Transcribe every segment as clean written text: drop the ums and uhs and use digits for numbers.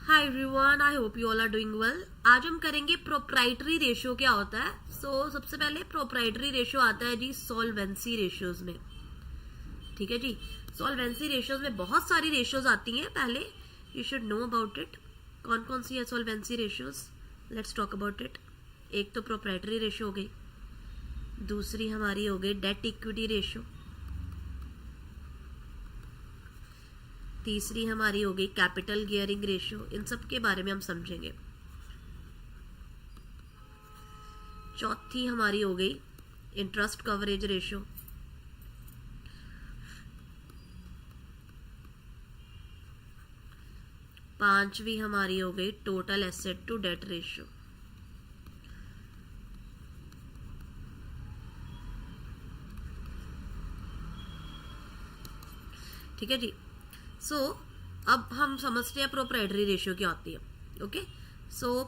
Hi everyone, I hope you all are doing well. आज हम करेंगे प्रोप्राइटरी रेशियो क्या होता है। सबसे पहले प्रोप्राइटरी रेशियो आता है जी सॉल्वेंसी रेशियोज में। ठीक है जी, सॉल्वेंसी रेशियोज में बहुत सारी रेशियोज आती हैं। पहले you should know about it. कौन कौन सी है solvency ratios, let's talk about it. एक तो प्रोप्राइटरी रेशियो हो गई, दूसरी हमारी हो गई डेट इक्विटी रेशियो, तीसरी हमारी हो गई कैपिटल गियरिंग रेशियो। इन सब के बारे में हम समझेंगे। चौथी हमारी हो गई इंटरेस्ट कवरेज रेशियो, पांचवी हमारी हो गई total asset to debt ratio. ठीक है जी। अब हम समझते हैं प्रोप्राइटरी रेशियो क्या होती है। ओके,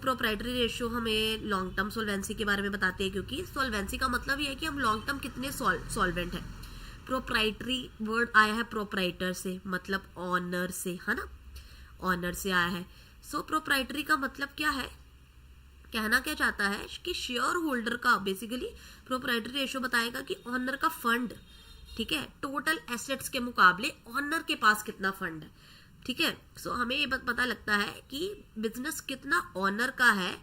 प्रोप्राइटरी रेशियो हमें लॉन्ग टर्म सोल्वेंसी के बारे में बताते हैं, क्योंकि सोल्वेंसी का मतलब ये है कि हम लॉन्ग टर्म कितने सॉल्वेंट है। प्रोप्राइटरी वर्ड आया है प्रोप्राइटर से, मतलब ऑनर से, है ना, ऑनर से आया है। प्रोप्राइटरी का मतलब क्या है, कहना क्या चाहता है कि शेयर होल्डर का, बेसिकली प्रोप्राइटरी रेशियो बताएगा कि ऑनर का फंड, ठीक है, टोटल एसेट्स के मुकाबले ऑनर के पास कितना फंड है। ठीक है, हमें ये पता लगता है कि बिजनेस कितना ऑनर का है,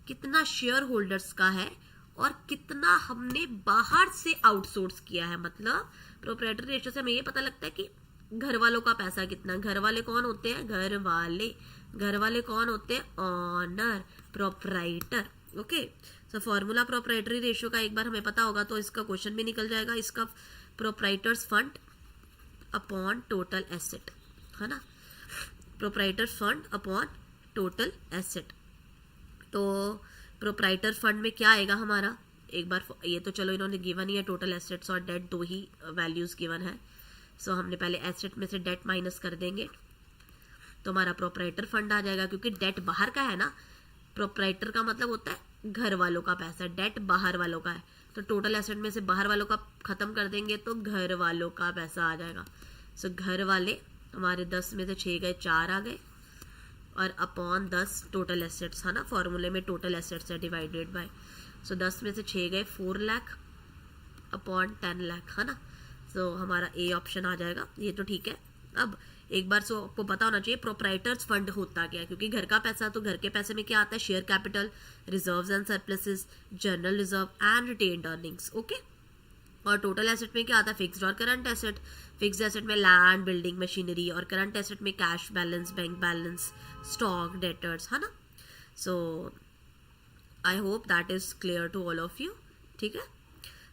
कितना शेयर होल्डर्स का है, और कितना हमने बाहर से आउटसोर्स किया है। मतलब प्रोप्राइटरी रेशियो से हमें ये पता लगता है कि घर वालों का पैसा कितना। घर वाले कौन होते हैं? घर वाले कौन होते हैं? Owner, proprietor. Okay, formula proprietary ratio का एक बार हमें पता होगा तो इसका क्वेश्चन भी निकल जाएगा। इसका proprietors fund upon total asset, है ना, proprietor fund upon total asset. तो प्रोप्राइटर फंड में क्या आएगा हमारा, एक बार ये तो चलो इन्होंने गिवन ही है, टोटल एसेट्स और डेट दो ही वैल्यूज गिवन है। हमने पहले एसेट में से डेट माइनस कर देंगे तो हमारा प्रोप्राइटर फंड आ जाएगा, क्योंकि डेट बाहर का है ना। प्रोप्राइटर का मतलब होता है घर वालों का पैसा, डेट बाहर वालों का है। तो टोटल एसेट में से बाहर वालों का खत्म कर देंगे तो घर वालों का पैसा आ जाएगा। घर वाले हमारे 10 में से 6 गए, 4 आ गए, और अपॉन 10 टोटल एसेट्स, है ना, फॉर्मूले में टोटल एसेट्स है डिवाइडेड बाय। 10 में से 6 गए, 4 लाख अपॉन 10 लाख, है ना। हमारा ए ऑप्शन आ जाएगा। ये तो ठीक है। अब एक बार आपको पता होना चाहिए प्रोप्राइटर्स फंड होता क्या है, क्योंकि घर का पैसा, तो घर के पैसे में क्या आता है? Share capital, reserves and surpluses, general reserve and retained earnings. Okay, और टोटल एसेट में क्या आता है? फिक्स्ड और करंट एसेट। फिक्स्ड एसेट में लैंड, बिल्डिंग, मशीनरी, और करंट एसेट में cash balance, bank balance, stock, debtors, है ना। I hope that is clear to all of you. ठीक है।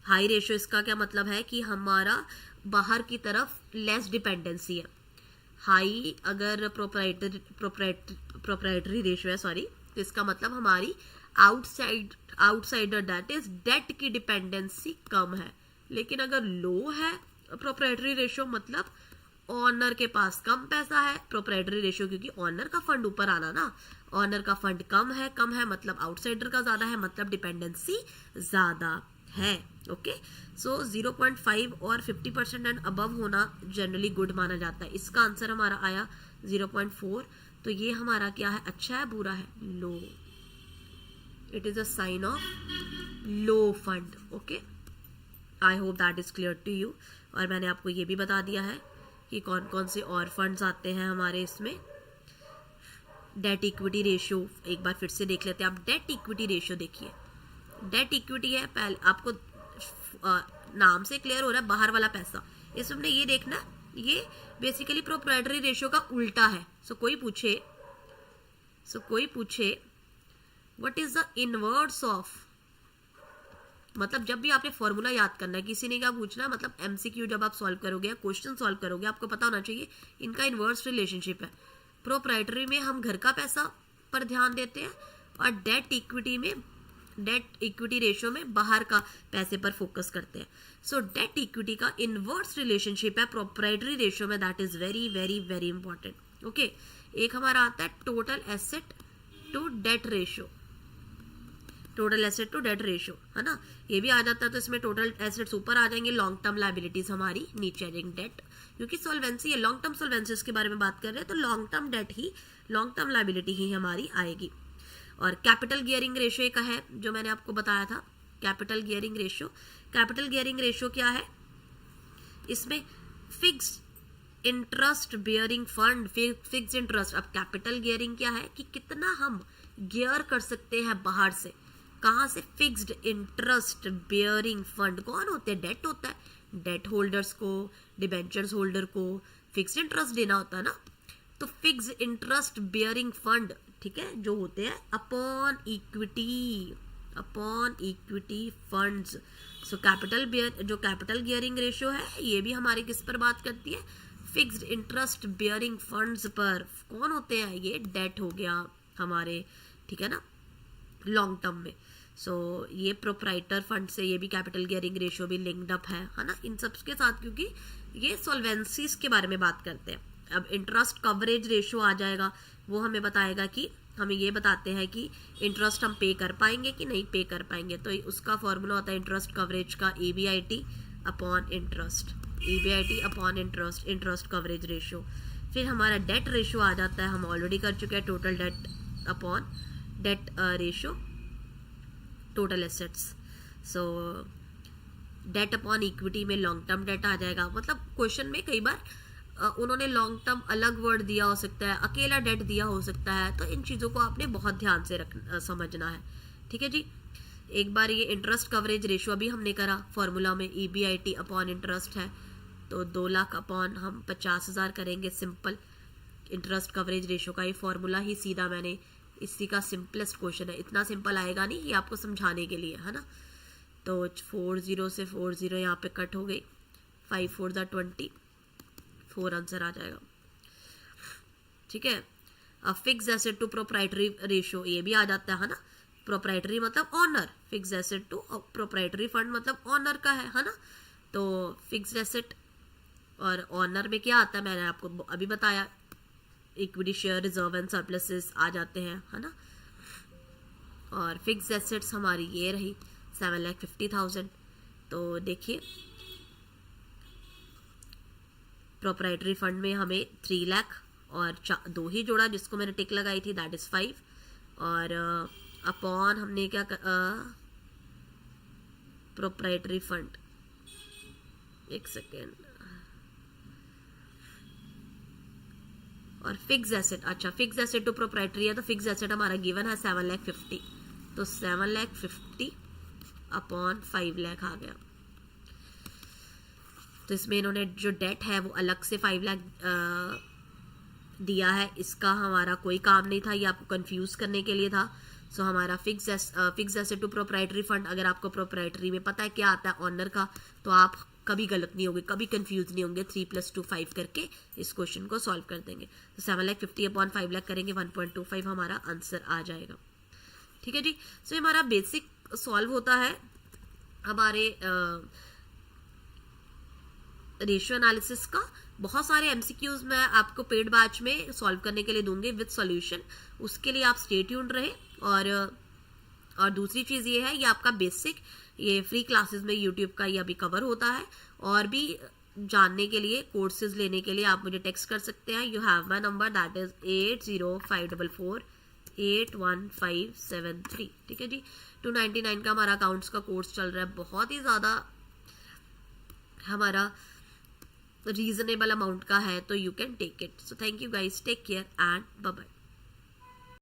हाई रेशियो, इसका क्या मतलब है कि हमारा बाहर की तरफ लेस डिपेंडेंसी है। हाई अगर प्रोप्राइटरी रेशियो है, सॉरी, तो इसका मतलब हमारी आउटसाइडर दैट इज डेट की डिपेंडेंसी कम है। लेकिन अगर लो है प्रोप्राइटरी रेशियो, मतलब ऑनर के पास कम पैसा है। प्रोप्राइटरी रेशियो क्योंकि ऑनर का फंड ऊपर आना ना, ऑनर का फंड कम है मतलब आउटसाइडर का ज्यादा है, मतलब डिपेंडेंसी ज्यादा है। ओके, 0.5 और 50% एंड अबव होना जनरली गुड माना जाता है। इसका आंसर हमारा आया 0.4। तो ये हमारा क्या है? अच्छा है, बुरा है? Low. It is a sign of low fund. Okay, I hope that is clear to you. और मैंने आपको ये भी बता दिया है कि कौन कौन से और फंड्स आते हैं हमारे इसमें। डेट इक्विटी रेशियो एक बार फिर से देख लेते हैं। आप डेट इक्विटी रेशियो देखिए। डेट इक्विटी है, पहले आपको नाम से क्लियर हो रहा है, बाहर वाला पैसा। इसमें हमने ये देखना, ये बेसिकली प्रोप्राइटरी रेशियो का उल्टा है। कोई पूछे what is the inverse of, मतलब जब भी आपने फॉर्मूला याद करना है, किसी ने क्या पूछना है, मतलब एमसीक्यू जब आप सॉल्व करोगे या क्वेश्चन सॉल्व करोगे, आपको पता होना चाहिए इनका इनवर्स रिलेशनशिप है। प्रोप्राइटरी में हम घर का पैसा पर ध्यान देते हैं, और डेट इक्विटी रेशियो में बाहर का पैसे पर फोकस करते हैं। डेट इक्विटी का इनवर्स रिलेशनशिप है प्रोप्राइटरी रेशियो में, that is very very very important. Okay, एक हमारा आता है total asset to debt ratio, total asset to debt ratio, है ना। ये भी आ जाता है तो इसमें टोटल एसेट्स ऊपर आ जाएंगे, लॉन्ग टर्म लायबिलिटीज हमारी नीचे आ जाएंगे, डेट क्योंकि सॉल्वेंसी है, लॉन्ग टर्म सॉल्वेंसीज के बारे में बात कर रहे हैं, तो लॉन्ग टर्म डेट ही, लॉन्ग टर्म लायबिलिटी ही हमारी आएगी। और कैपिटल गियरिंग रेशियो का है जो मैंने आपको बताया था, capital gearing ratio. Capital gearing ratio क्या है, इसमें fixed interest bearing fund, fixed interest. अब कैपिटल गियरिंग क्या है कि कितना हम गियर कर सकते हैं बाहर से, कहाँ से, फिक्स्ड इंटरेस्ट बियरिंग फंड। कौन होते हैं, डेट होता है, डेट होल्डर्स को, डिबेंचर्स होल्डर को फिक्स्ड इंटरेस्ट देना होता है ना, तो फिक्स्ड इंटरेस्ट बियरिंग फंड, ठीक है, जो होते हैं अपॉन इक्विटी फंड्स। सो जो कैपिटल गियरिंग रेशियो है ये भी हमारी किस पर बात करती है, फिक्स्ड इंटरेस्ट बियरिंग फंड्स पर। कौन होते हैं ये, डेट हो गया हमारे, ठीक है ना, लॉन्ग टर्म में। सो ये प्रोप्राइटर फंड से ये भी कैपिटल गियरिंग रेशियो भी लिंक्ड अप है ना, इन सब के साथ, क्योंकि ये सॉल्वेंसीज के बारे में बात करते हैं। अब इंटरेस्ट कवरेज रेशियो आ जाएगा, वो हमें बताएगा कि, हमें ये बताते हैं कि इंटरेस्ट हम पे कर पाएंगे कि नहीं पे कर पाएंगे। तो उसका फॉर्मूला होता है इंटरेस्ट कवरेज का, EBIT upon interest, EBIT upon interest, interest coverage ratio. फिर हमारा डेट रेशियो आ जाता है, हम ऑलरेडी कर चुके हैं, total debt upon debt ratio, total assets. So debt upon equity में लॉन्ग टर्म डेट आ जाएगा। मतलब क्वेश्चन में कई बार उन्होंने लॉन्ग टर्म अलग वर्ड दिया हो सकता है, अकेला डेट दिया हो सकता है, तो इन चीज़ों को आपने बहुत ध्यान से समझना है, ठीक है जी। एक बार ये इंटरेस्ट कवरेज रेशियो अभी हमने करा, फॉर्मूला में EBIT अपॉन इंटरेस्ट है, तो 2 लाख अपॉन हम 50,000 करेंगे, सिंपल इंटरेस्ट कवरेज रेशियो का ये फॉर्मूला ही सीधा मैंने, इसी का सिंपलेस्ट क्वेश्चन है, इतना सिंपल आएगा नहीं, ये आपको समझाने के लिए है ना। तो 40 से 40 यहाँ पे कट हो गई, 5 4 20, 4 आंसर आ जाएगा, ठीक है। अब fix asset to proprietary ratio ये भी आ जाता है ना, प्रोप्राइटरी मतलब owner, fix asset to proprietary fund मतलब ऑनर का है ना। तो फिक्स एसेट और ऑनर में क्या आता है, मैंने आपको अभी बताया, equity share reserve and surpluses आ जाते हैं, है ना। और फिक्स एसेट्स हमारी ये रही 7,50,000। तो देखिए प्रोप्राइटरी फंड में हमें 3 लाख और 2 ही जोड़ा, जिसको मैंने टिक लगाई थी, दैट इज 5। और अपॉन हमने क्या प्रोप्राइटरी फंड, एक सेकेंड, और फिक्स एसेट, अच्छा फिक्स एसेट टू प्रोप्राइटरी है, तो फिक्स एसेट हमारा गिवन है 7,50,000, तो 7,50,000 अपॉन 5 लाख आ गया। तो इसमें इन्होंने जो डेट है वो अलग से 5 लाख दिया है, इसका हमारा कोई काम नहीं था, ये आपको कंफ्यूज करने के लिए था। सो हमारा fix asset to proprietary fund, अगर आपको प्रोप्राइटरी में पता है क्या आता है ऑनर का, तो आप कभी गलत नहीं होंगे, कभी कंफ्यूज नहीं होंगे, 3 + 2 5 करके इस क्वेश्चन को सॉल्व कर देंगे। तो 7,50,000 अपॉन 5 लाख करेंगे, 1.25 हमारा आंसर आ जाएगा, ठीक है जी। सो हमारा बेसिक सॉल्व होता है हमारे रेशियो एनालिसिस का। बहुत सारे MCQs मैं आपको पेड बैच में सॉल्व करने के लिए दूंगी विद सॉल्यूशन, उसके लिए आप स्टे ट्यून्ड रहे। और दूसरी चीज़ ये है, ये आपका बेसिक, ये फ्री क्लासेस में यूट्यूब का ये अभी कवर होता है। और भी जानने के लिए, कोर्सेज लेने के लिए आप मुझे टेक्स्ट कर सकते हैं, you have my number, that is 8054481573, ठीक है जी। 299 का हमारा अकाउंट्स का कोर्स चल रहा है, बहुत ही ज़्यादा हमारा रीजनेबल अमाउंट का है, तो you can take it. So thank you guys, take care and bye bye.